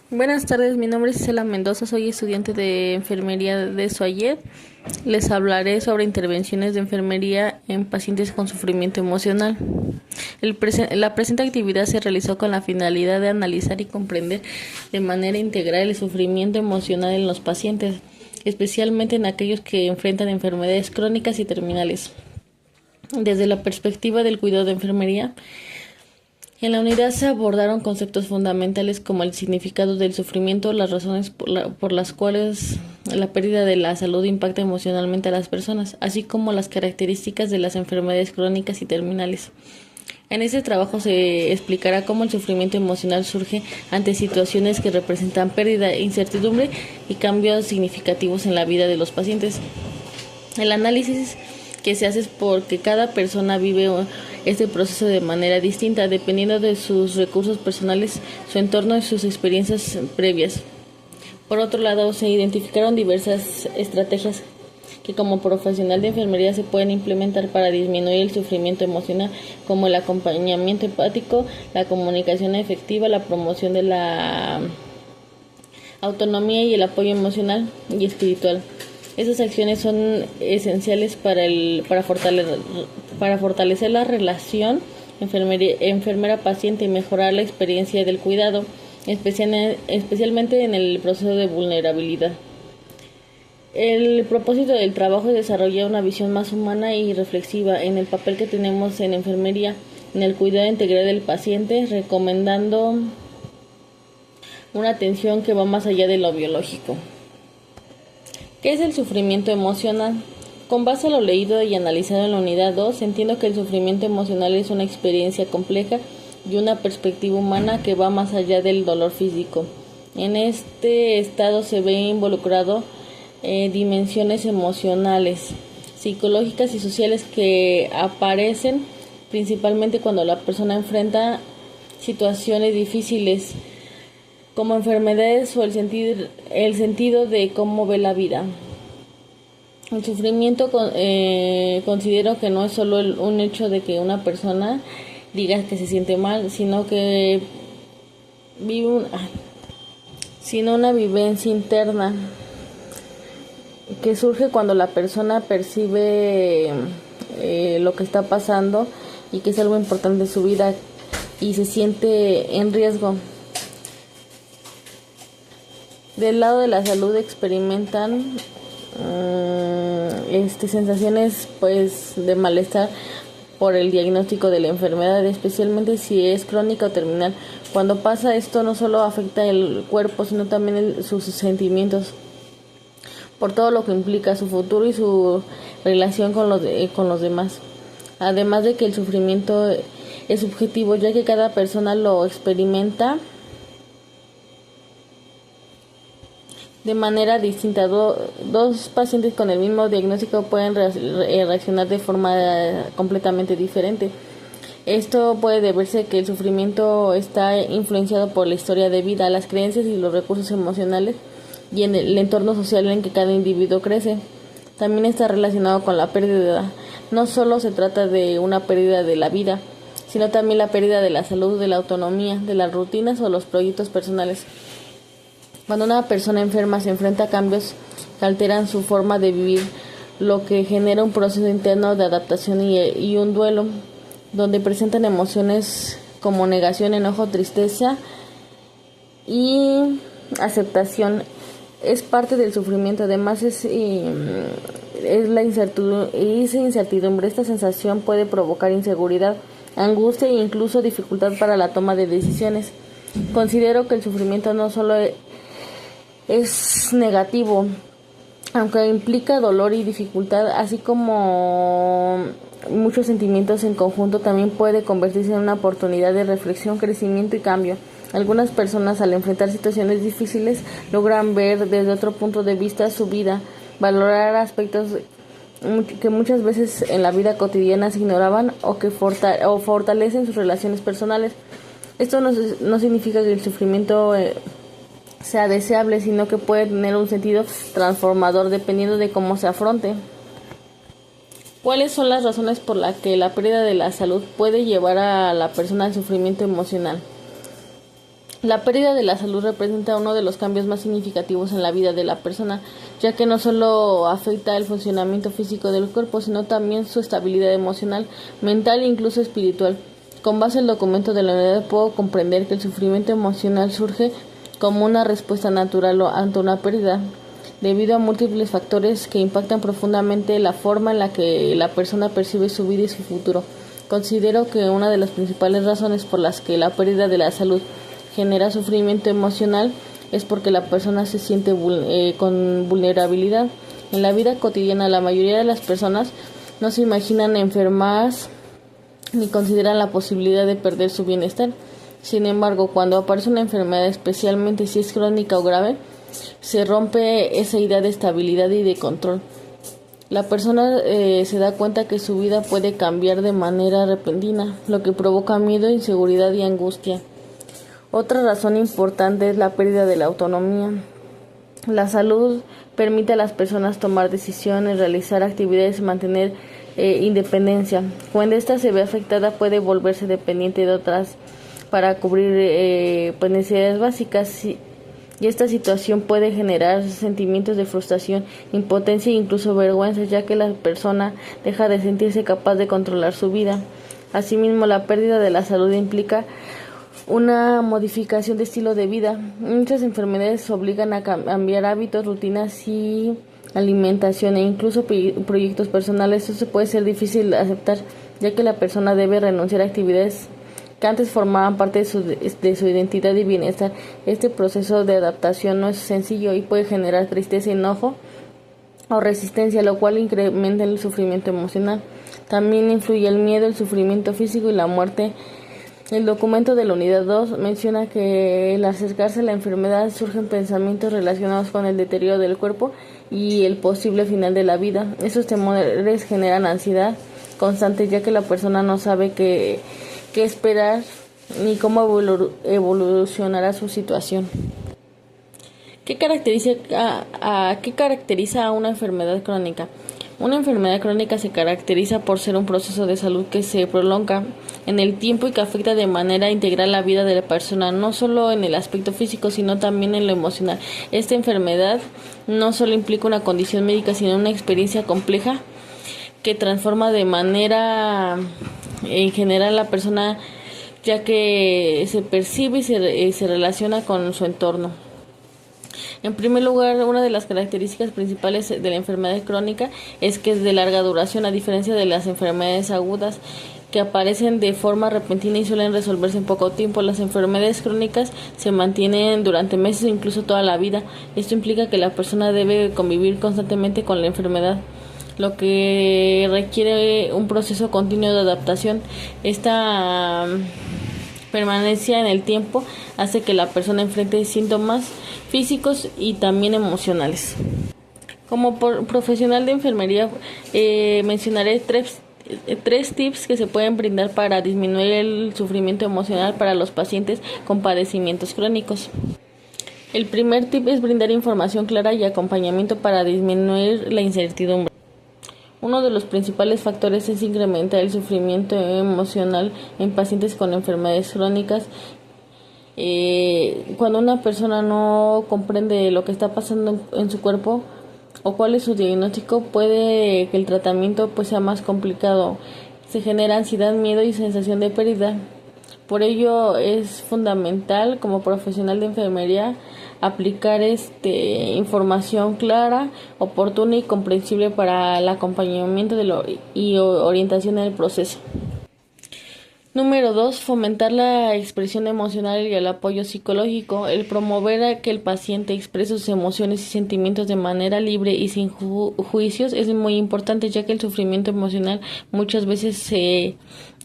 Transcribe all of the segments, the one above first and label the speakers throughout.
Speaker 1: Buenas tardes, mi nombre es Isela Mendoza, soy estudiante de enfermería de SOAYED. Les hablaré sobre intervenciones de enfermería en pacientes con sufrimiento emocional. La presente actividad se realizó con la finalidad de analizar y comprender de manera integral el sufrimiento emocional en los pacientes, especialmente en aquellos que enfrentan enfermedades crónicas y terminales. Desde la perspectiva del cuidado de enfermería, en la unidad se abordaron conceptos fundamentales como el significado del sufrimiento, las razones por las cuales la pérdida de la salud impacta emocionalmente a las personas, así como las características de las enfermedades crónicas y terminales. En este trabajo se explicará cómo el sufrimiento emocional surge ante situaciones que representan pérdida, incertidumbre y cambios significativos en la vida de los pacientes. El análisis que se hace es porque cada persona vive este proceso de manera distinta, dependiendo de sus recursos personales, su entorno y sus experiencias previas. Por otro lado, se identificaron diversas estrategias que como profesional de enfermería se pueden implementar para disminuir el sufrimiento emocional, como el acompañamiento empático, la comunicación efectiva, la promoción de la autonomía y el apoyo emocional y espiritual. Esas acciones son esenciales para fortalecer la relación enfermera-paciente y mejorar la experiencia del cuidado, especialmente en el proceso de vulnerabilidad. El propósito del trabajo es desarrollar una visión más humana y reflexiva en el papel que tenemos en enfermería, en el cuidado integral del paciente, recomendando una atención que va más allá de lo biológico. ¿Qué es el sufrimiento emocional? Con base a lo leído y analizado en la unidad 2, entiendo que el sufrimiento emocional es una experiencia compleja y una perspectiva humana que va más allá del dolor físico. En este estado se ve involucrado dimensiones emocionales, psicológicas y sociales que aparecen principalmente cuando la persona enfrenta situaciones difíciles, como enfermedades o el sentido de cómo ve la vida. El sufrimiento considero que no es solo un hecho de que una persona diga que se siente mal, sino que sino una vivencia interna que surge cuando la persona percibe lo que está pasando y que es algo importante en su vida y se siente en riesgo. Del lado de la salud experimentan sensaciones de malestar por el diagnóstico de la enfermedad, especialmente si es crónica o terminal. Cuando pasa esto no solo afecta el cuerpo, sino también sus sentimientos, por todo lo que implica su futuro y su relación con los demás. Además de que el sufrimiento es subjetivo, ya que cada persona lo experimenta de manera distinta. Dos pacientes con el mismo diagnóstico pueden reaccionar de forma completamente diferente. Esto puede deberse a que el sufrimiento está influenciado por la historia de vida, las creencias y los recursos emocionales y en el entorno social en que cada individuo crece. También está relacionado con la pérdida. No solo se trata de una pérdida de la vida, sino también la pérdida de la salud, de la autonomía, de las rutinas o los proyectos personales. Cuando una persona enferma se enfrenta a cambios que alteran su forma de vivir, lo que genera un proceso interno de adaptación y un duelo, donde presentan emociones como negación, enojo, tristeza y aceptación. Es parte del sufrimiento. Además es la incertidumbre. Esta sensación puede provocar inseguridad, angustia e incluso dificultad para la toma de decisiones. Considero que el sufrimiento no solo es negativo, aunque implica dolor y dificultad, así como muchos sentimientos en conjunto, también puede convertirse en una oportunidad de reflexión, crecimiento y cambio. Algunas personas, al enfrentar situaciones difíciles, logran ver desde otro punto de vista su vida, valorar aspectos que muchas veces en la vida cotidiana se ignoraban o que fortalecen sus relaciones personales. Esto no significa que el sufrimiento sea deseable, sino que puede tener un sentido transformador dependiendo de cómo se afronte. ¿Cuáles son las razones por las que la pérdida de la salud puede llevar a la persona al sufrimiento emocional? La pérdida de la salud representa uno de los cambios más significativos en la vida de la persona, ya que no solo afecta el funcionamiento físico del cuerpo, sino también su estabilidad emocional, mental e incluso espiritual. Con base en el documento de la unidad puedo comprender que el sufrimiento emocional surge como una respuesta natural ante una pérdida, debido a múltiples factores que impactan profundamente la forma en la que la persona percibe su vida y su futuro. Considero que una de las principales razones por las que la pérdida de la salud genera sufrimiento emocional es porque la persona se siente con vulnerabilidad. En la vida cotidiana, la mayoría de las personas no se imaginan enfermas ni consideran la posibilidad de perder su bienestar. Sin embargo, cuando aparece una enfermedad, especialmente si es crónica o grave, se rompe esa idea de estabilidad y de control. La persona se da cuenta que su vida puede cambiar de manera repentina, lo que provoca miedo, inseguridad y angustia. Otra razón importante es la pérdida de la autonomía. La salud permite a las personas tomar decisiones, realizar actividades y mantener independencia. Cuando ésta se ve afectada, puede volverse dependiente de otras para cubrir necesidades básicas, y esta situación puede generar sentimientos de frustración, impotencia e incluso vergüenza, ya que la persona deja de sentirse capaz de controlar su vida. Asimismo, la pérdida de la salud implica una modificación de estilo de vida. Muchas enfermedades obligan a cambiar hábitos, rutinas y alimentación e incluso proyectos personales. Eso puede ser difícil de aceptar, ya que la persona debe renunciar a actividades que antes formaban parte de su identidad y bienestar. Este proceso de adaptación no es sencillo y puede generar tristeza, enojo o resistencia, lo cual incrementa el sufrimiento emocional. También influye el miedo, el sufrimiento físico y la muerte. El documento de la unidad 2 menciona que al acercarse a la enfermedad surgen pensamientos relacionados con el deterioro del cuerpo y el posible final de la vida. Esos temores generan ansiedad constante, ya que la persona no sabe qué esperar ni cómo evolucionará su situación. ¿Qué caracteriza a una enfermedad crónica? Una enfermedad crónica se caracteriza por ser un proceso de salud que se prolonga en el tiempo y que afecta de manera integral la vida de la persona, no solo en el aspecto físico, sino también en lo emocional. Esta enfermedad no solo implica una condición médica, sino una experiencia compleja que transforma de manera en general la persona, ya que se percibe y se relaciona con su entorno. En primer lugar, una de las características principales de la enfermedad crónica es que es de larga duración, a diferencia de las enfermedades agudas que aparecen de forma repentina y suelen resolverse en poco tiempo. Las enfermedades crónicas se mantienen durante meses o incluso toda la vida. Esto implica que la persona debe convivir constantemente con la enfermedad, lo que requiere un proceso continuo de adaptación. Esta permanencia en el tiempo hace que la persona enfrente síntomas físicos y también emocionales. Como profesional de enfermería, mencionaré tres tips que se pueden brindar para disminuir el sufrimiento emocional para los pacientes con padecimientos crónicos. El primer tip es brindar información clara y acompañamiento para disminuir la incertidumbre. Uno de los principales factores es incrementar el sufrimiento emocional en pacientes con enfermedades crónicas. Cuando una persona no comprende lo que está pasando en su cuerpo o cuál es su diagnóstico, puede que el tratamiento sea más complicado. Se genera ansiedad, miedo y sensación de pérdida. Por ello es fundamental como profesional de enfermería aplicar información clara, oportuna y comprensible para el acompañamiento y orientación en el proceso. Número 2. Fomentar la expresión emocional y el apoyo psicológico. El promover a que el paciente exprese sus emociones y sentimientos de manera libre y sin juicios es muy importante, ya que el sufrimiento emocional muchas veces se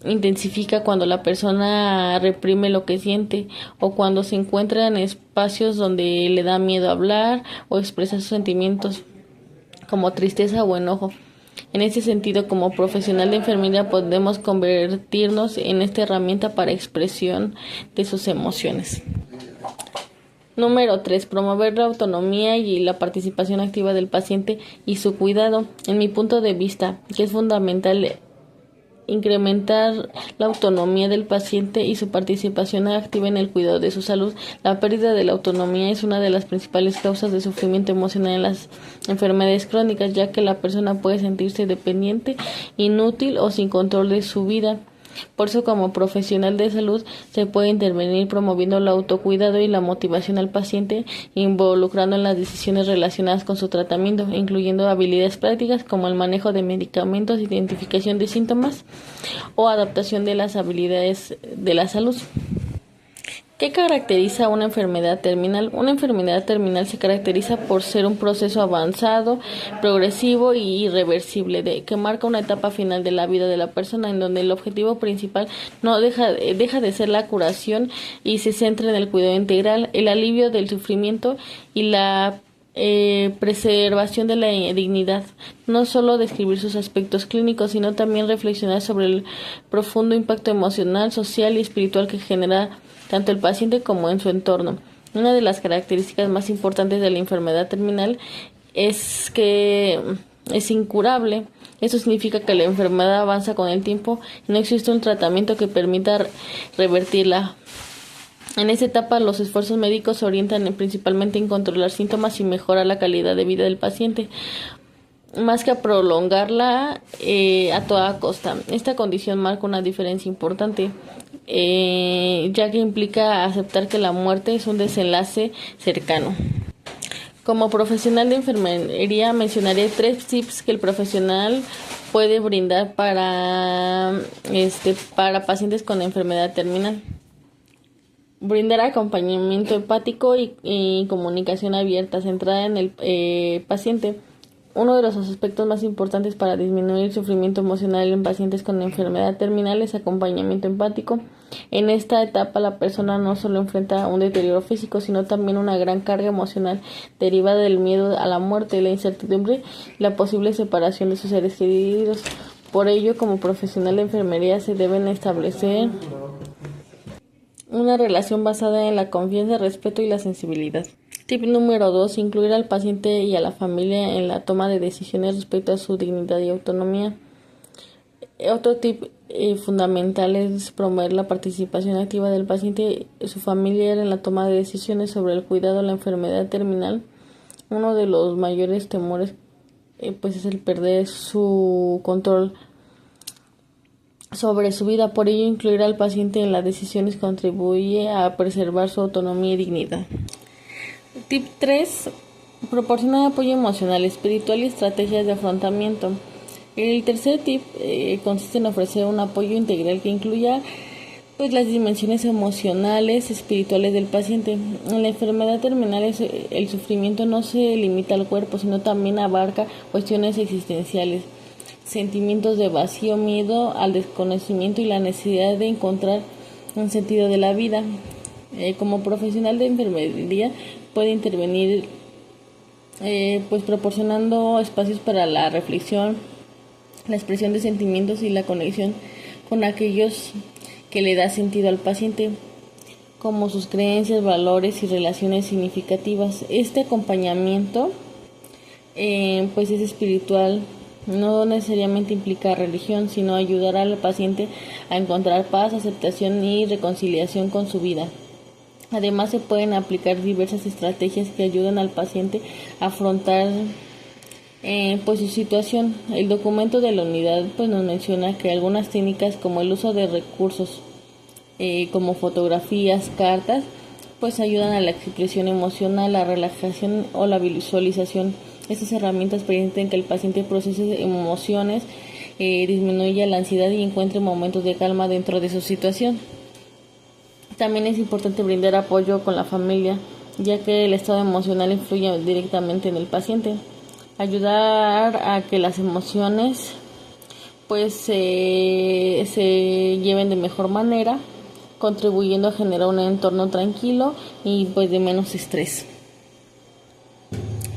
Speaker 1: intensifica cuando la persona reprime lo que siente o cuando se encuentra en espacios donde le da miedo hablar o expresar sus sentimientos como tristeza o enojo. En ese sentido, como profesional de enfermería podemos convertirnos en esta herramienta para expresión de sus emociones. Número 3. Promover la autonomía y la participación activa del paciente y su cuidado. En mi punto de vista, que es fundamental incrementar la autonomía del paciente y su participación activa en el cuidado de su salud. La pérdida de la autonomía es una de las principales causas de sufrimiento emocional en las enfermedades crónicas, ya que la persona puede sentirse dependiente, inútil o sin control de su vida. Por eso, como profesional de salud, se puede intervenir promoviendo el autocuidado y la motivación al paciente, involucrando en las decisiones relacionadas con su tratamiento, incluyendo habilidades prácticas como el manejo de medicamentos, identificación de síntomas o adaptación de las habilidades de la salud. ¿Qué caracteriza una enfermedad terminal? Una enfermedad terminal se caracteriza por ser un proceso avanzado, progresivo y irreversible, que marca una etapa final de la vida de la persona, en donde el objetivo principal no deja de ser la curación y se centra en el cuidado integral, el alivio del sufrimiento y la preservación de la dignidad. No solo describir sus aspectos clínicos, sino también reflexionar sobre el profundo impacto emocional, social y espiritual que genera tanto el paciente como en su entorno. Una de las características más importantes de la enfermedad terminal es que es incurable. Eso significa que la enfermedad avanza con el tiempo y no existe un tratamiento que permita revertirla. En esta etapa, los esfuerzos médicos se orientan principalmente en controlar síntomas y mejorar la calidad de vida del paciente, más que a prolongarla a toda costa. Esta condición marca una diferencia importante, ya que implica aceptar que la muerte es un desenlace cercano. Como profesional de enfermería, mencionaré 3 tips que el profesional puede brindar para pacientes con enfermedad terminal. Brindar acompañamiento empático y comunicación abierta, centrada en el paciente. Uno de los aspectos más importantes para disminuir el sufrimiento emocional en pacientes con enfermedad terminal es acompañamiento empático. En esta etapa, la persona no solo enfrenta un deterioro físico, sino también una gran carga emocional derivada del miedo a la muerte, la incertidumbre y la posible separación de sus seres queridos. Por ello, como profesional de enfermería, se deben establecer una relación basada en la confianza, respeto y la sensibilidad. Tip número 2. Incluir al paciente y a la familia en la toma de decisiones respecto a su dignidad y autonomía. Otro tip fundamental es promover la participación activa del paciente y su familiar en la toma de decisiones sobre el cuidado de la enfermedad terminal. Uno de los mayores temores es el perder su control sobre su vida. Por ello, incluir al paciente en las decisiones contribuye a preservar su autonomía y dignidad. Tip 3. Proporcionar apoyo emocional, espiritual y estrategias de afrontamiento. El tercer tip consiste en ofrecer un apoyo integral que incluya las dimensiones emocionales, espirituales del paciente. En la enfermedad terminal el sufrimiento no se limita al cuerpo, sino también abarca cuestiones existenciales, sentimientos de vacío, miedo al desconocimiento y la necesidad de encontrar un sentido de la vida. Como profesional de enfermería puede intervenir proporcionando espacios para la reflexión, la expresión de sentimientos y la conexión con aquellos que le da sentido al paciente, como sus creencias, valores y relaciones significativas. Este acompañamiento es espiritual, no necesariamente implica religión, sino ayudar al paciente a encontrar paz, aceptación y reconciliación con su vida. Además, se pueden aplicar diversas estrategias que ayudan al paciente a afrontar su situación. El documento de la unidad nos menciona que algunas técnicas, como el uso de recursos como fotografías, cartas, ayudan a la expresión emocional, la relajación o la visualización. Estas herramientas permiten que el paciente procese emociones, disminuya la ansiedad y encuentre momentos de calma dentro de su situación. También es importante brindar apoyo con la familia, ya que el estado emocional influye directamente en el paciente. Ayudar a que las emociones se lleven de mejor manera, contribuyendo a generar un entorno tranquilo y de menos estrés.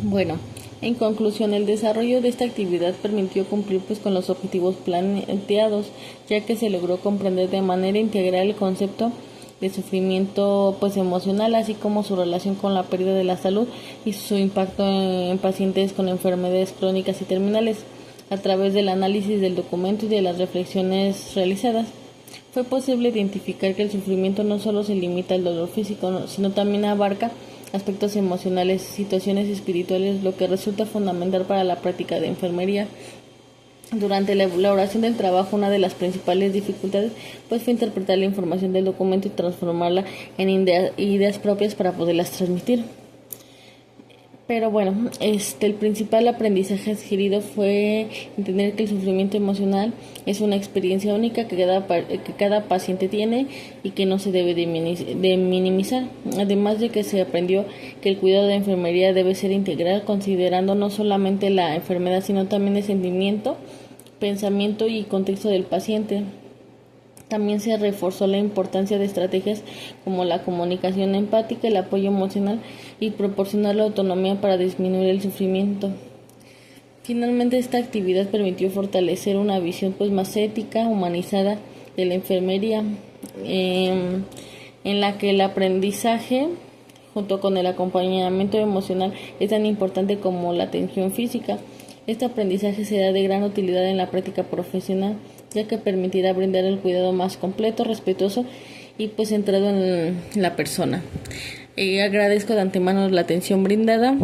Speaker 1: Bueno, en conclusión, el desarrollo de esta actividad permitió cumplir con los objetivos planteados, ya que se logró comprender de manera integral el concepto de sufrimiento emocional, así como su relación con la pérdida de la salud y su impacto en pacientes con enfermedades crónicas y terminales. A través del análisis del documento y de las reflexiones realizadas, fue posible identificar que el sufrimiento no solo se limita al dolor físico, sino también abarca aspectos emocionales, situaciones espirituales, lo que resulta fundamental para la práctica de enfermería. Durante la elaboración del trabajo, una de las principales dificultades pues fue interpretar la información del documento y transformarla en ideas propias para poderlas transmitir. Pero bueno, el principal aprendizaje adquirido fue entender que el sufrimiento emocional es una experiencia única que cada paciente tiene y que no se debe de minimizar. Además de que se aprendió que el cuidado de enfermería debe ser integral, considerando no solamente la enfermedad, sino también el sentimiento, pensamiento y contexto del paciente. También se reforzó la importancia de estrategias como la comunicación empática, el apoyo emocional y proporcionar la autonomía para disminuir el sufrimiento. Finalmente, esta actividad permitió fortalecer una visión más ética, humanizada de la enfermería, en la que el aprendizaje junto con el acompañamiento emocional es tan importante como la atención física. Este aprendizaje será de gran utilidad en la práctica profesional, ya que permitirá brindar el cuidado más completo, respetuoso y centrado en la persona. Agradezco de antemano la atención brindada.